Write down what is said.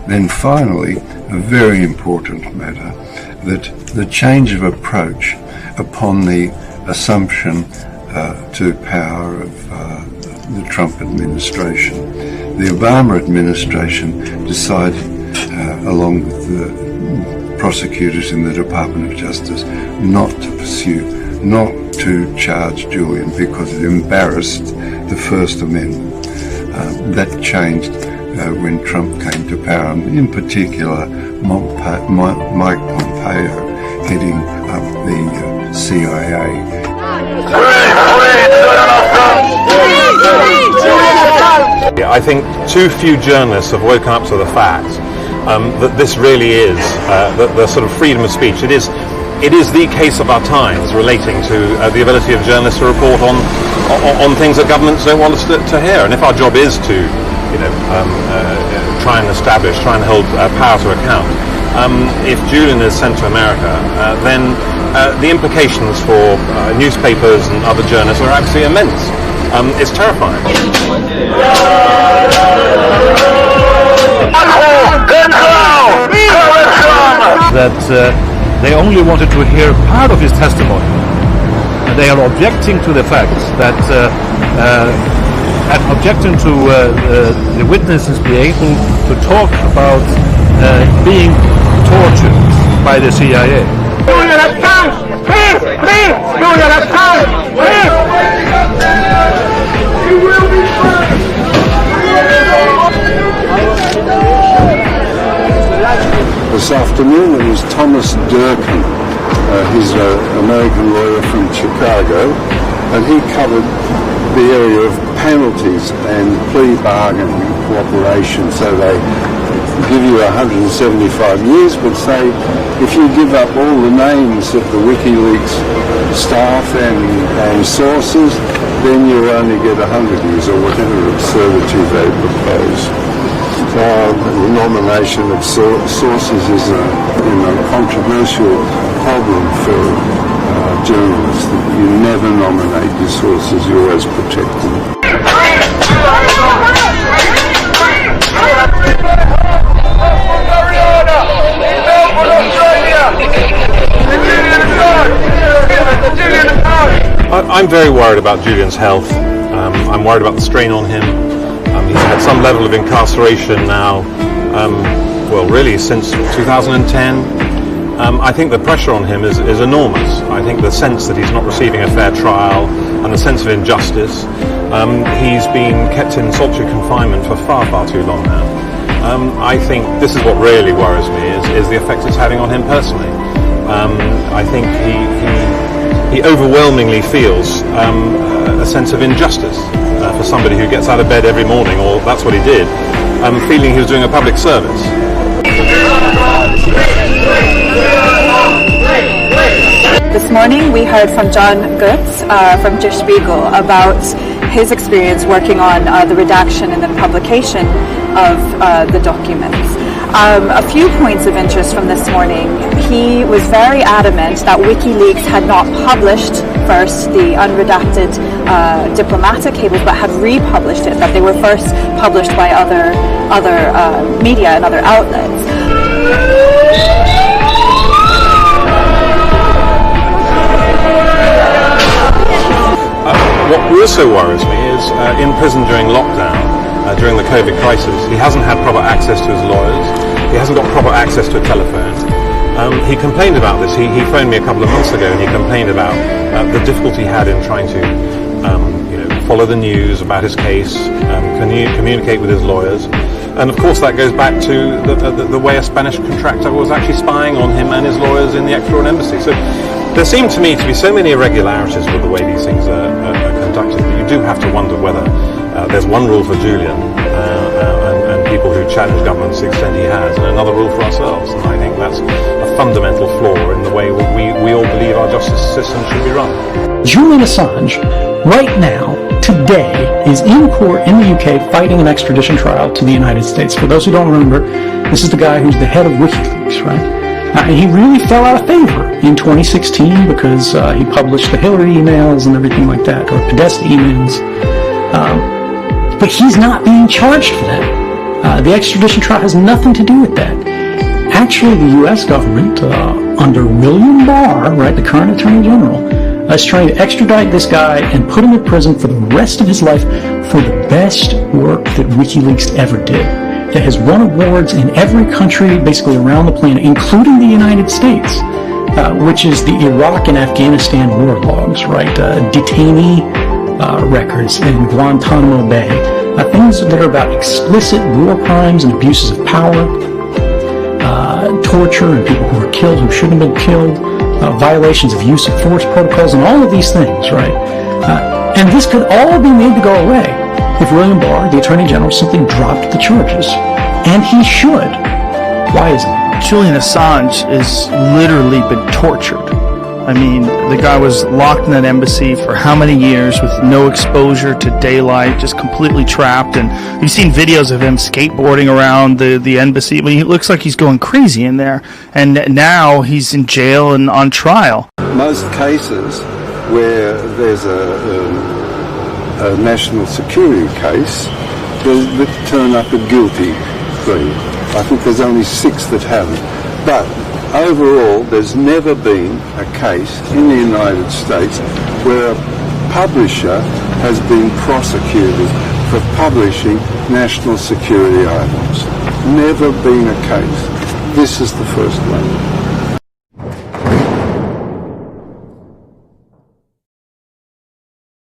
Then finally, a very important matter, that the change of approach upon the assumption to power of the Trump administration. The Obama administration decided, along with the prosecutors in the Department of Justice, not to pursue, not to charge Julian because it embarrassed the First Amendment. That changed when Trump came to power, and in particular Mike Pompeo heading up the CIA. I think too few journalists have woken up to the fact that this really is the sort of freedom of speech. It is the case of our times, relating to the ability of journalists to report on things that governments don't want us to hear. And if our job is to, try and hold power to account, if Julian is sent to America, then the implications for newspapers and other journalists are absolutely immense. It's terrifying. That they only wanted to hear part of his testimony, and they are objecting to the fact that objecting to the witnesses being able to talk about being tortured by the CIA. Julian Assange! Please! Julian Assange! Please! He will be free! This afternoon it was Thomas Durkin. He's an American lawyer from Chicago, and he covered the area of penalties and plea bargaining cooperation. So they give you 175 years, but say if you give up all the names of the WikiLeaks staff and sources, then you only get 100 years, or whatever absurdity they propose. The nomination of sources is a controversial problem for journalists. You never nominate your sources, you always protect them. I'm very worried about Julian's health. I'm worried about the strain on him. He's had some level of incarceration now, really since 2010. I think the pressure on him is enormous. I think the sense that he's not receiving a fair trial and the sense of injustice. He's been kept in solitary confinement for far, far too long now. I think this is what really worries me, is the effect it's having on him personally. I think he overwhelmingly feels a sense of injustice for somebody who gets out of bed every morning, or that's what he did, feeling he was doing a public service. This morning we heard from John Goetz from Der Spiegel about his experience working on the redaction and then publication of the documents. A few points of interest from this morning. He was very adamant that WikiLeaks had not published first the unredacted diplomatic cables, but had republished it, that they were first published by other media and other outlets. What also worries me is in prison during lockdown, during the COVID crisis, he hasn't had proper access to his lawyers. He hasn't got proper access to a telephone. He complained about this. He phoned me a couple of months ago, and he complained about the difficulty he had in trying to follow the news about his case, communicate with his lawyers. And of course that goes back to the way a Spanish contractor was actually spying on him and his lawyers in the Ecuadorian embassy. So there seem to me to be so many irregularities with the way these things are conducted that you do have to wonder whether there's one rule for Julian and people who challenge government to the extent he has, and another rule for ourselves. And I think that's a fundamental flaw in the way we all believe our justice system should be run. Julian Assange, right now, today, is in court in the UK fighting an extradition trial to the United States. For those who don't remember, this is the guy who's the head of WikiLeaks, right? And he really fell out of favor in 2016 because he published the Hillary emails and everything like that, or Podesta emails. But he's not being charged for that. The extradition trial has nothing to do with that. Actually, the U.S. government, under William Barr, right, the current Attorney General, is trying to extradite this guy and put him in prison for the rest of his life for the best work that WikiLeaks ever did. It has won awards in every country, basically around the planet, including the United States, which is the Iraq and Afghanistan war logs, right? Detainee records in Guantanamo Bay. Things that are about explicit war crimes and abuses of power, torture and people who were killed who shouldn't have been killed, violations of use of force protocols, and all of these things, right? And this could all be made to go away if William Barr, the Attorney General, simply dropped the charges. And he should. Why isn't he? Julian Assange has literally been tortured. I mean, the guy was locked in that embassy for how many years with no exposure to daylight, just completely trapped. And we've seen videos of him skateboarding around the embassy. I mean, he looks like he's going crazy in there. And now he's in jail and on trial. Most cases where there's a national security case, they'll turn up a guilty plea. I think there's only 6 that haven't. But overall, there's never been a case in the United States where a publisher has been prosecuted for publishing national security items. Never been a case. This is the first one.